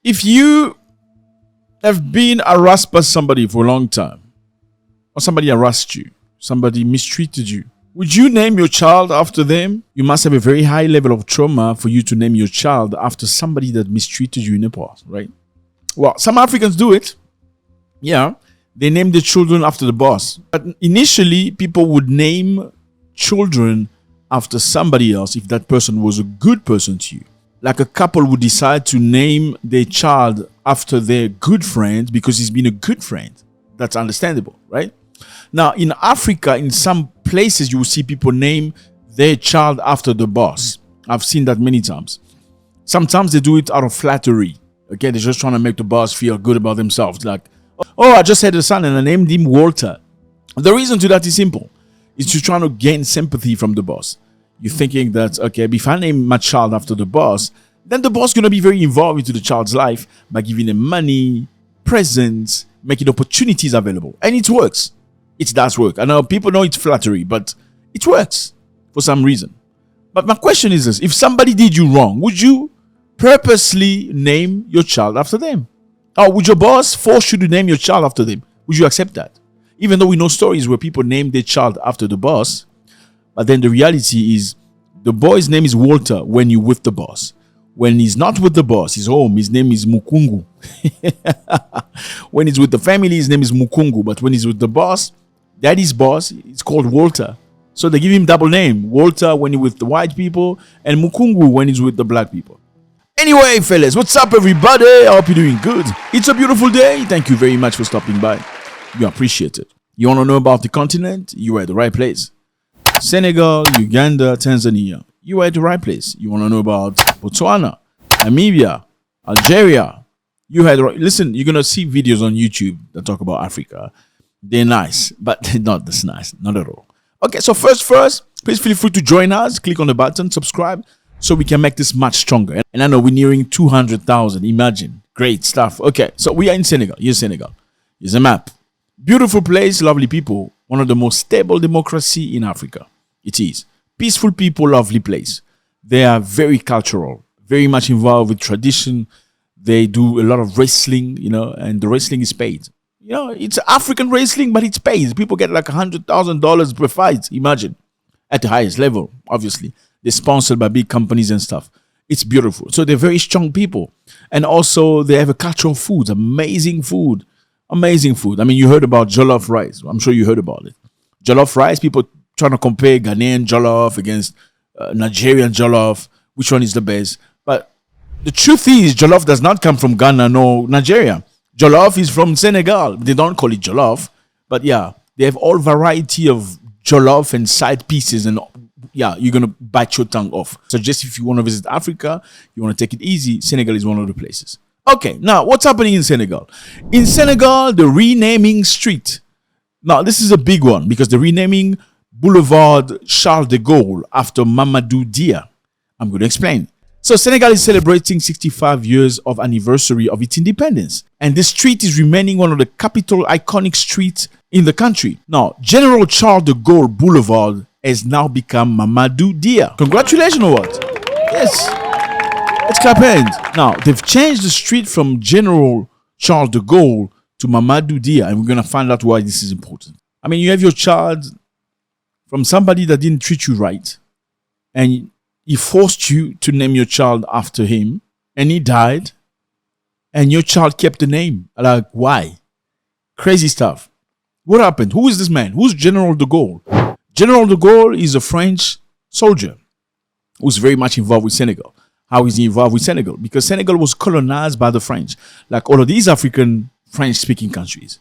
If you have been harassed by somebody for a long time, or somebody harassed you, somebody mistreated you, would you name your child after them? You must have a very high level of trauma for you to name your child after somebody that mistreated you in the past, right? Well, some Africans do it. Yeah, they name their children after the boss. But initially, people would name children after somebody else if that person was a good person to you. Like a couple would decide to name their child after their good friend because he's been a good friend. That's understandable, right? Now, in Africa, in some places, you will see people name their child after the boss. I've seen that many times. Sometimes they do it out of flattery. Okay, they're just trying to make the boss feel good about themselves. Like, oh, I just had a son and I named him Walter. The reason to that is simple. It's to trying to gain sympathy from the boss. You're thinking that, okay, if I name my child after the boss, then the boss is going to be very involved into the child's life by giving them money, presents, making opportunities available. And it works. It does work. I know people know it's flattery, but it works for some reason. But my question is this. If somebody did you wrong, would you purposely name your child after them? Or would your boss force you to name your child after them? Would you accept that? Even though we know stories where people name their child after the boss, but then the reality is the boy's name is Walter when you're with the boss. When he's not with the boss, he's home, his name is Mukungu. When he's with the family, his name is Mukungu. But when he's with the boss, daddy's boss, it's called Walter. So they give him double name. Walter when he's with the white people and Mukungu when he's with the black people. Anyway, fellas, what's up, everybody? I hope you're doing good. It's a beautiful day. Thank you very much for stopping by. You appreciate it. You want to know about the continent? You are at the right place. Senegal, Uganda, Tanzania. You are at the right place. You want to know about Botswana, Namibia, Algeria. You had right. Listen, you're going to see videos on YouTube that talk about Africa. They're nice, but they're not this nice. Not at all. Okay, so first, please feel free to join us. Click on the button, subscribe, so we can make this much stronger. And I know we're nearing 200,000. Imagine. Great stuff. Okay, so we are in Senegal. Here's Senegal. Here's a map. Beautiful place, lovely people. One of the most stable democracy in Africa. It is. Peaceful people, lovely place. They are very cultural, very much involved with tradition. They do a lot of wrestling, and the wrestling is paid. It's African wrestling, but it's paid. People get like $100,000 per fight. Imagine. At the highest level, obviously. They're sponsored by big companies and stuff. It's beautiful. So they're very strong people. And also they have a culture of food, amazing food. Amazing food. I mean, you heard about jollof rice. I'm sure you heard about it. Jollof rice, people trying to compare Ghanaian jollof against Nigerian jollof. Which one is the best? But the truth is, jollof does not come from Ghana nor Nigeria. Jollof is from Senegal. They don't call it jollof. But yeah, they have all variety of jollof and side pieces. And yeah, you're going to bite your tongue off. So just if you want to visit Africa, you want to take it easy, Senegal is one of the places. Okay, now what's happening in Senegal? In Senegal, the renaming street. Now, this is a big one because the renaming Boulevard Charles de Gaulle after Mamadou Dia. I'm going to explain. So Senegal is celebrating 65 years of anniversary of its independence. And this street is remaining one of the capital iconic streets in the country. Now, General Charles de Gaulle Boulevard has now become Mamadou Dia. Congratulations or what? Yes. Let's clap hands. Now, they've changed the street from General Charles de Gaulle to Mamadou Dia, and we're going to find out why this is important. I mean, you have your child from somebody that didn't treat you right, and he forced you to name your child after him, and he died, and your child kept the name. Like, why? Crazy stuff. What happened? Who is this man? Who's General de Gaulle? General de Gaulle is a French soldier who's very much involved with Senegal. How is he involved with Senegal? Because Senegal was colonized by the French. Like all of these African French-speaking countries.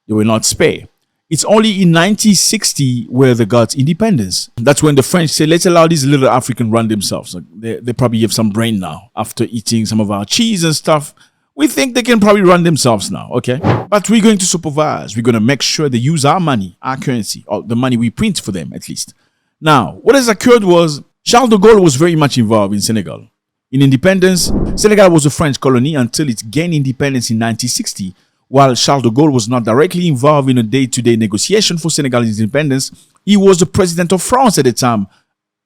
They were not spared. It's only in 1960 where they got independence. That's when the French said, let's allow these little Africans run themselves. Like they probably have some brain now. After eating some of our cheese and stuff, we think they can probably run themselves now, okay? But we're going to supervise. We're going to make sure they use our money, our currency, or the money we print for them at least. Now, what has occurred was Charles de Gaulle was very much involved in Senegal. In independence, Senegal was a French colony until it gained independence in 1960. While Charles de Gaulle was not directly involved in a day-to-day negotiation for Senegal's independence, he was the president of France at the time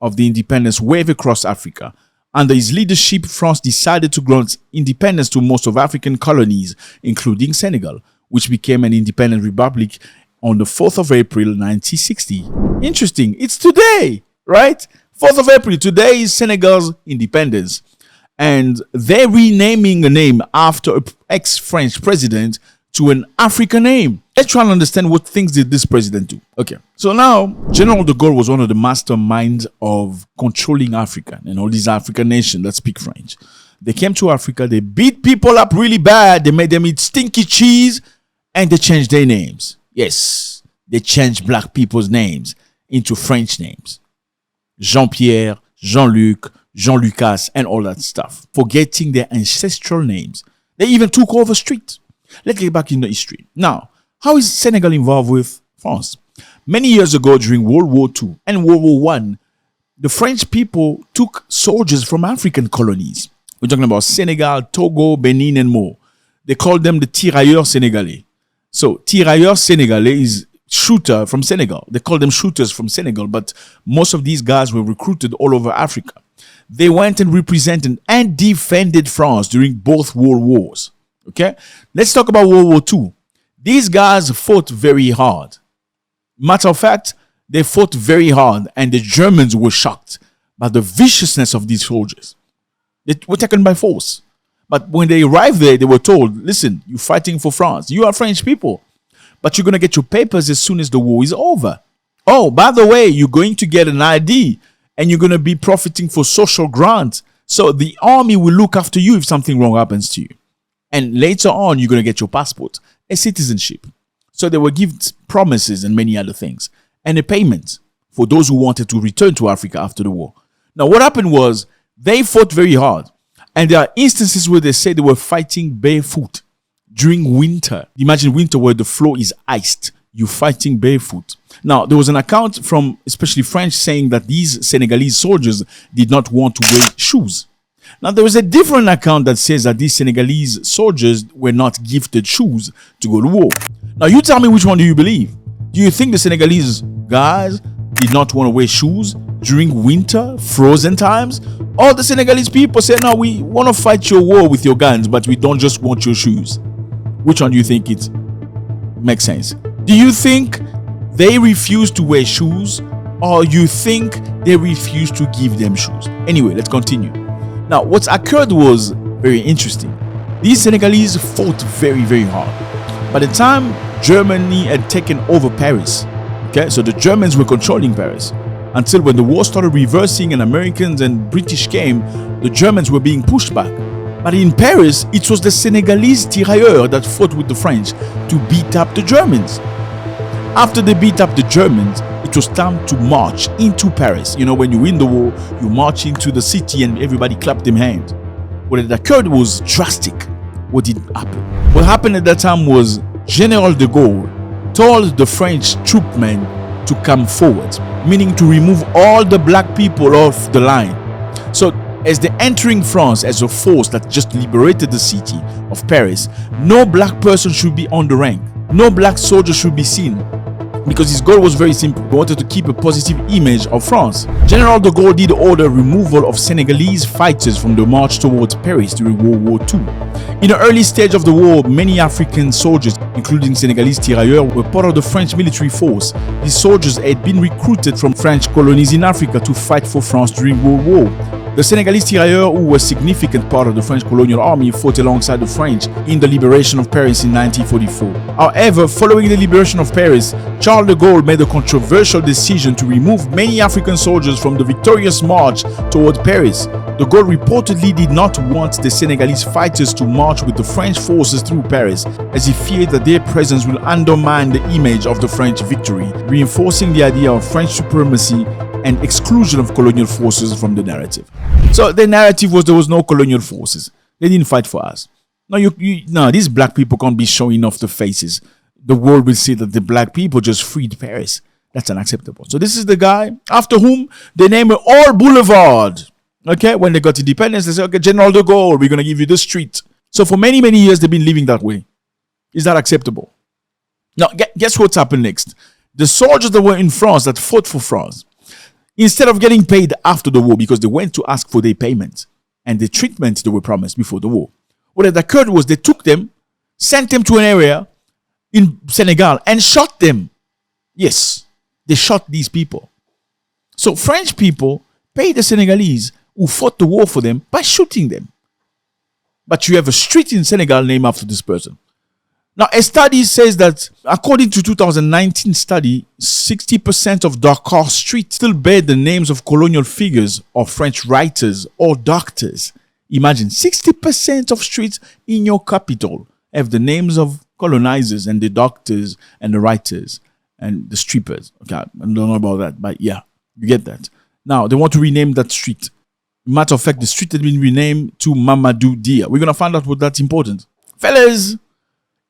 of the independence wave across Africa. Under his leadership, France decided to grant independence to most of African colonies, including Senegal, which became an independent republic on the 4th of April 1960. Interesting. It's today, right? 4th of April. Today is Senegal's independence. And they're renaming a name after an ex-French president to an African name. Let's try and understand what things did this president do. Okay, so now General de Gaulle was one of the masterminds of controlling Africa and all these African nations that speak French. They came to Africa, they beat people up really bad, they made them eat stinky cheese, and they changed their names. Yes, they changed black people's names into French names. Jean-Pierre, Jean-Luc, Mwekassa, and all that stuff, forgetting their ancestral names. They even took over streets. Let's get back in the history. Now, how is Senegal involved with France? Many years ago, during World War II and World War I, the French people took soldiers from African colonies. We're talking about Senegal, Togo, Benin, and more. They called them the tirailleurs sénégalais. So, tirailleurs sénégalais is shooter from Senegal. They call them shooters from Senegal, but most of these guys were recruited all over Africa. They went and represented and defended France during both world wars. Okay, let's talk about World War II. These guys fought very hard. Matter of fact, they fought very hard, and the Germans were shocked by the viciousness of these soldiers. They were taken by force. But when they arrived there, they were told, listen, you're fighting for France. You are French people, but you're going to get your papers as soon as the war is over. Oh, by the way, you're going to get an ID, and you're going to be profiting for social grants. So the army will look after you if something wrong happens to you. And later on, you're going to get your passport, a citizenship. So they were given promises and many other things, and a payment for those who wanted to return to Africa after the war. Now, what happened was they fought very hard. And there are instances where they say they were fighting barefoot during winter. Imagine winter where the floor is iced. You're fighting barefoot. Now, there was an account from especially French saying that these Senegalese soldiers did not want to wear shoes. Now, there is a different account that says that these Senegalese soldiers were not gifted shoes to go to war. Now, you tell me, which one do you believe? Do you think the Senegalese guys did not want to wear shoes during winter, frozen times? Or the Senegalese people say, no, we want to fight your war with your guns, but we don't just want your shoes? Which one do you think it makes sense? Do you think they refused to wear shoes, or you think they refused to give them shoes? Anyway, let's continue. Now, what occurred was very interesting. These Senegalese fought very, very hard. By the time Germany had taken over Paris, okay, so the Germans were controlling Paris, until when the war started reversing and Americans and British came, the Germans were being pushed back. But in Paris, it was the Senegalese tirailleurs that fought with the French to beat up the Germans. After they beat up the Germans, it was time to march into Paris. You know, when you win the war, you march into the city and everybody clapped their hands. What had occurred was drastic. What did happen? What happened at that time was General de Gaulle told the French troopmen to come forward, meaning to remove all the black people off the line. So as they're entering France as a force that just liberated the city of Paris, no black person should be on the rank. No black soldier should be seen, because his goal was very simple. He wanted to keep a positive image of France. General de Gaulle did order removal of Senegalese fighters from the march towards Paris during World War II. In the early stage of the war, many African soldiers, including Senegalese tirailleurs, were part of the French military force. These soldiers had been recruited from French colonies in Africa to fight for France during World War. The Senegalese tirailleurs, who were a significant part of the French colonial army, fought alongside the French in the liberation of Paris in 1944. However, following the liberation of Paris, Charles de Gaulle made a controversial decision to remove many African soldiers from the victorious march toward Paris. De Gaulle reportedly did not want the Senegalese fighters to march with the French forces through Paris, as he feared that their presence will undermine the image of the French victory, reinforcing the idea of French supremacy and exclusion of colonial forces from the narrative. So the narrative was there was no colonial forces. They didn't fight for us. No, these black people can't be showing off the faces. The world will see that the black people just freed Paris. That's unacceptable. So this is the guy after whom they name it all Boulevard. Okay, when they got independence, they say, okay, General de Gaulle, we're going to give you the street. So for many, many years, they've been living that way. Is that acceptable? Now, guess what's happened next? The soldiers that were in France, that fought for France, instead of getting paid after the war because they went to ask for their payment and the treatment they were promised before the war. What had occurred was they took them, sent them to an area in Senegal and shot them. Yes, they shot these people. So French people paid the Senegalese who fought the war for them by shooting them. But you have a street in Senegal named after this person. Now, a study says that according to 2019 study, 60% of Dakar streets still bear the names of colonial figures or French writers or doctors. Imagine 60% of streets in your capital have the names of colonizers and the doctors and the writers and the strippers. Okay, I don't know about that, but yeah, you get that. Now, they want to rename that street. Matter of fact, the street has been renamed to Mamadou Dia. We're going to find out what that's important. Fellas,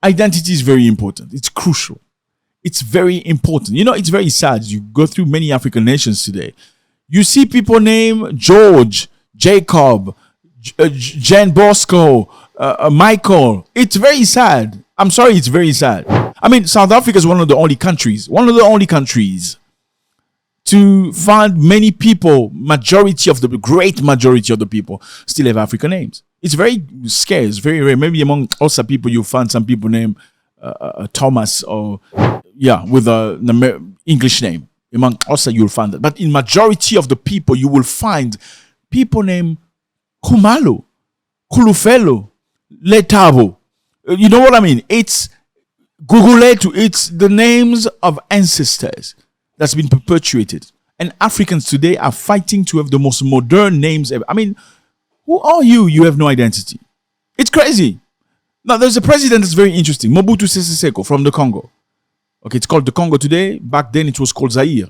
identity is very important. It's crucial. It's very important. You know, it's very sad. You go through many African nations today. You see people named George, Jacob, Jan Bosco, Michael. It's very sad. I'm sorry, it's very sad. I mean, South Africa is one of the only countries to find many people, great majority of the people still have African names. It's very scarce, very rare. Maybe among also people, you'll find some people named Thomas or, with an English name. Among also, you'll find that. But in majority of the people, you will find people named Kumalo, Kulufelo, Letabo. You know what I mean? It's it's the names of ancestors that's been perpetuated. And Africans today are fighting to have the most modern names ever. I mean, who are you? You have no identity. It's crazy. Now, there's a president that's very interesting. Mobutu Sese Seko from the Congo. Okay, it's called the Congo today. Back then, it was called Zaire.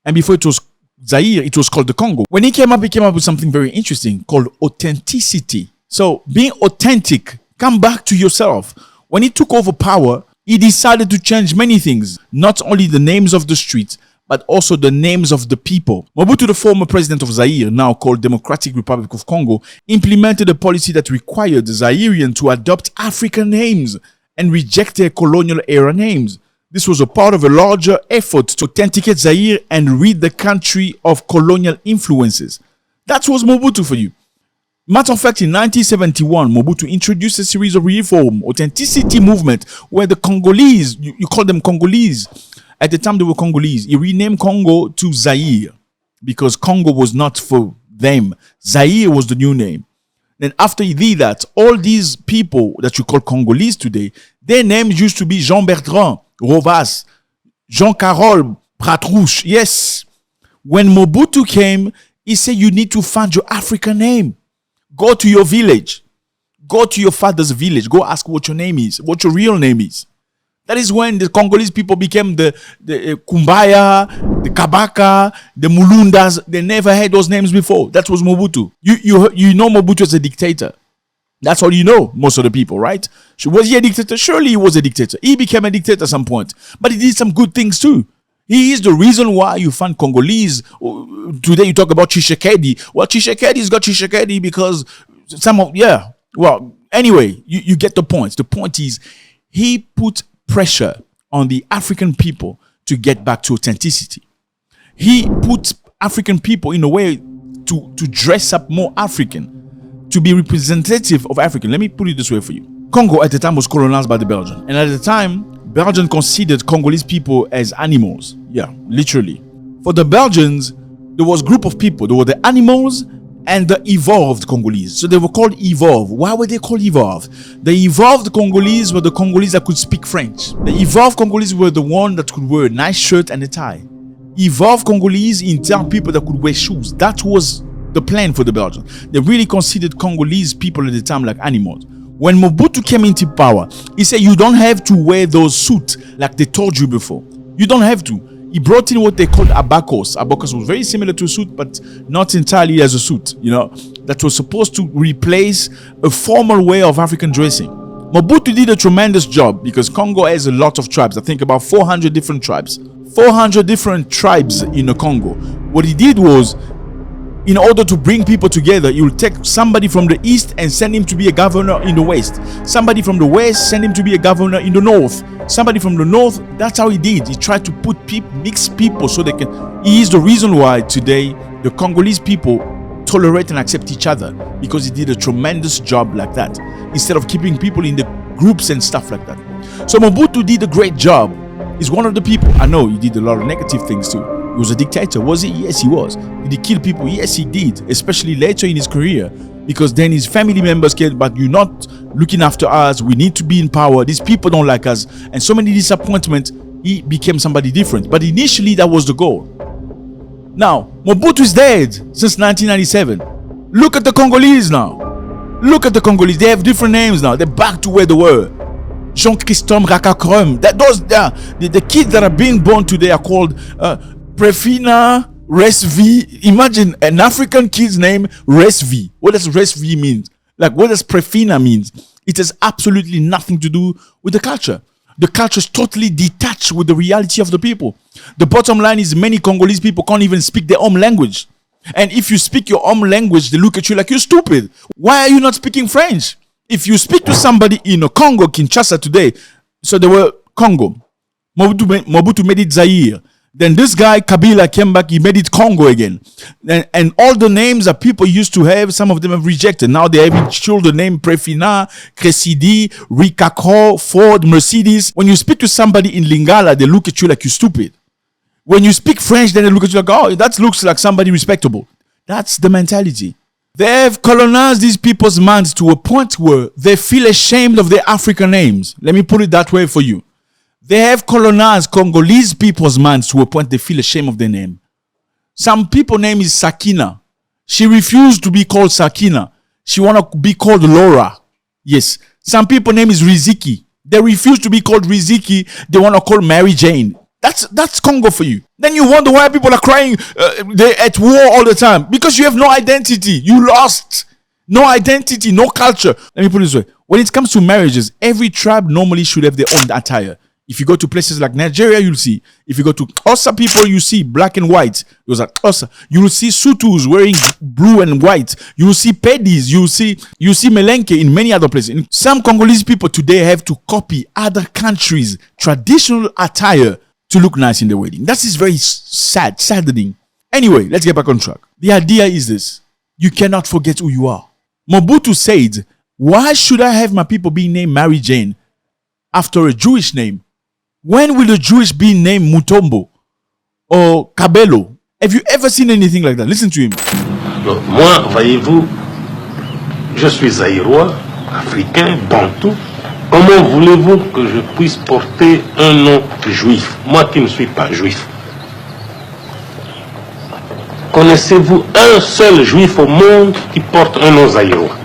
And before it was Zaire, it was called the Congo. When he came up with something very interesting called authenticity. So, being authentic, come back to yourself. When he took over power, he decided to change many things. Not only the names of the streets, but also the names of the people. Mobutu, the former president of Zaire, now called Democratic Republic of Congo, implemented a policy that required the Zairians to adopt African names and reject their colonial era names. This was a part of a larger effort to authenticate Zaire and rid the country of colonial influences. That was Mobutu for you. Matter of fact, in 1971, Mobutu introduced a series of reform, authenticity movement, where the Congolese, you call them Congolese. At the time they were Congolese. He renamed Congo to Zaire because Congo was not for them. Zaire was the new name. Then after he did that, all these people that you call Congolese today, their names used to be Jean-Bertrand, Rovas, Jean-Carol, Pratrouche. Yes. When Mobutu came, he said you need to find your African name. Go to your village. Go to your father's village. Go ask what your name is, what your real name is. That is when the Congolese people became the Kumbaya, the Kabaka, the Mulundas. They never had those names before. That was Mobutu. You know Mobutu as a dictator. That's all you know, most of the people, right? Was he a dictator? Surely he was a dictator. He became a dictator at some point. But he did some good things too. He is the reason why you find Congolese. Today you talk about Tshisekedi. Well, Tshisekedi's got Tshisekedi because anyway, you get the point. The point is he put pressure on the African people to get back to authenticity. He put African people in a way to dress up more African, to be representative of African. Let me put it this way for you. Congo at the time was colonized by the Belgians. And at the time, Belgians considered Congolese people as animals. Yeah, literally. For the Belgians, there was a group of people. There were the animals and the evolved Congolese. So they were called evolved. Why were they called evolved? The evolved Congolese were the Congolese that could speak French. The evolved Congolese were the one that could wear a nice shirt and a tie. Evolved Congolese entailed people that could wear shoes. That was the plan for the Belgians. They really considered Congolese people at the time like animals. When Mobutu came into power, he said you don't have to wear those suits like they told you before. You don't have to. He brought in what they called abacos. Abacos was very similar to a suit, but not entirely as a suit, that was supposed to replace a formal way of African dressing. Mobutu did a tremendous job because Congo has a lot of tribes. I think about 400 different tribes. 400 different tribes in the Congo. What he did was In order to bring people together, he will take somebody from the east and send him to be a governor in the west. Somebody from the west, send him to be a governor in the north. Somebody from the north. That's how he did. He tried to put mix people so they can. He is the reason why today the Congolese people tolerate and accept each other, because he did a tremendous job like that, instead of keeping people in the groups and stuff like that. So Mobutu did a great job. He's one of the people. I know he did a lot of negative things too. He was a dictator, was he? Yes, he was. Did he kill people? Yes, he did, especially later in his career, because then his family members cared, but you're not looking after us, we need to be in power, these people don't like us, and so many disappointments. He became somebody different, but initially that was the goal. Now, Mobutu is dead since 1997. Look at the Congolese now. Look at the Congolese. They have different names now. They're back to where they were. Jean-Christophe Rakakrom. The kids that are being born today are called Prefina Resvi. Imagine an African kid's name, Resvi. What does Resvi mean? Like, what does Prefina mean? It has absolutely nothing to do with the culture. The culture is totally detached with the reality of the people. The bottom line is many Congolese people can't even speak their own language. And if you speak your own language, they look at you like you're stupid. Why are you not speaking French? If you speak to somebody in Congo, Kinshasa today, so they were Congo. Mobutu made it Zaire. Then this guy, Kabila, came back, he made it Congo again. And all the names that people used to have, some of them have rejected. Now they have children named Prefina, Cresidi, Ricacro, Ford, Mercedes. When you speak to somebody in Lingala, they look at you like you're stupid. When you speak French, then they look at you like, oh, that looks like somebody respectable. That's the mentality. They have colonized these people's minds to a point where they feel ashamed of their African names. Let me put it that way for you. They have colonized Congolese people's minds to a point they feel ashamed of their name. Some people's name is Sakina. She refused to be called Sakina. She want to be called Laura. Yes. Some people's name is Riziki. They refuse to be called Riziki. They want to call Mary Jane. That's Congo for you. Then you wonder why people are crying. They're at war all the time. Because you have no identity. You lost. No identity, no culture. Let me put it this way. When it comes to marriages, every tribe normally should have their own attire. If you go to places like Nigeria, you'll see. If you go to Xhosa people, you see black and white. Those are Xhosa. You will see Sutus wearing blue and white. You will see Pedis. You will see Melenke in many other places. Some Congolese people today have to copy other countries' traditional attire to look nice in the wedding. That is very saddening. Anyway, let's get back on track. The idea is this. You cannot forget who you are. Mobutu said, why should I have my people being named Mary Jane after a Jewish name? When will the Jewish be named Mutombo or Kabelo? Have you ever seen anything like that? Listen to him. Alors, moi, voyez-vous, je suis zaïrois, africain, bantou. Comment voulez-vous que je puisse porter un nom juif? Moi qui ne suis pas juif. Connaissez-vous un seul juif au monde qui porte un nom zaïrois?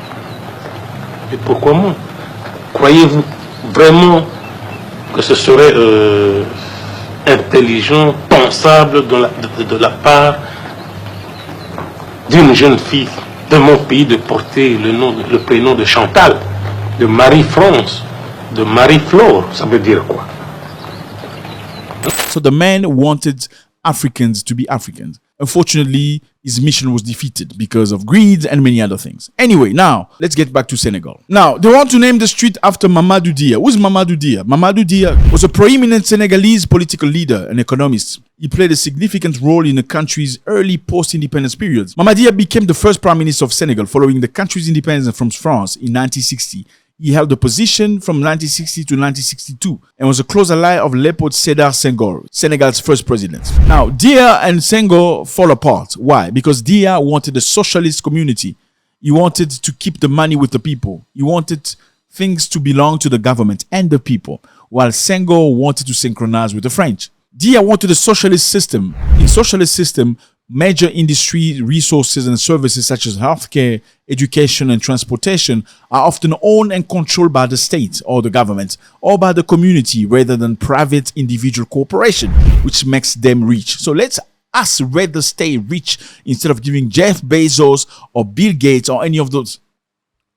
Et pourquoi moi? Croyez-vous vraiment que ce serait intelligent, pensable de la part d'une jeune fille de mon pays de porter le prénom de Chantal, de Marie-France, de Marie-Flore? Ça veut dire quoi? So the man wanted Africans to be Africans. Unfortunately, his mission was defeated because of greed and many other things. Anyway, now, let's get back to Senegal. Now, they want to name the street after Mamadou Dia. Who's Mamadou Dia? Mamadou Dia was a prominent Senegalese political leader and economist. He played a significant role in the country's early post-independence periods. Mamadou Dia became the first prime minister of Senegal following the country's independence from France in 1960. He held the position from 1960 to 1962 and was a close ally of Léopold Sédar Senghor, Senegal's first president. Now, Dia and Senghor fall apart. Why? Because Dia wanted a socialist community. He wanted to keep the money with the people. He wanted things to belong to the government and the people, while Senghor wanted to synchronize with the French. Dia wanted a socialist system. In socialist system, major industry resources and services such as healthcare, education, and transportation are often owned and controlled by the state or the government or by the community rather than private individual corporation, which makes them rich. So let's us rather stay rich instead of giving Jeff Bezos or Bill Gates or any of those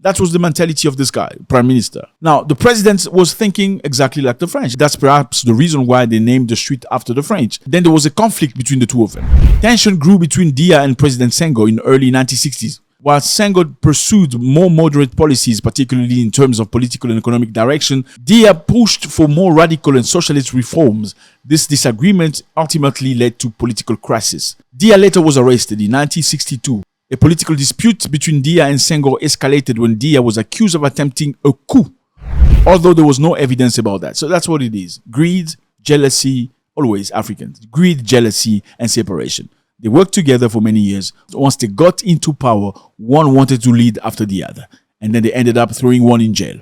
That was the mentality of this guy, prime minister. Now, the president was thinking exactly like the French. That's perhaps the reason why they named the street after the French. Then there was a conflict between the two of them. Tension grew between Dia and President Senghor in the early 1960s. While Senghor pursued more moderate policies, particularly in terms of political and economic direction, Dia pushed for more radical and socialist reforms. This disagreement ultimately led to political crisis. Dia later was arrested in 1962. A political dispute between Dia and Senghor escalated when Dia was accused of attempting a coup, although there was no evidence about that. So that's what it is. Greed, jealousy, always Africans. Greed, jealousy, and separation. They worked together for many years. Once they got into power, one wanted to lead after the other. And then they ended up throwing one in jail.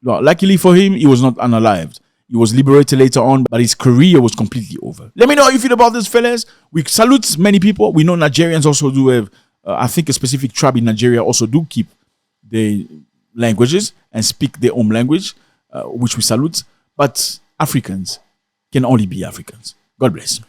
Well, luckily for him, he was not unalived. He was liberated later on, but his career was completely over. Let me know how you feel about this, fellas. We salute many people. We know Nigerians also do have, I think a specific tribe in Nigeria also do keep their languages and speak their own language, which we salute. But Africans can only be Africans. God bless.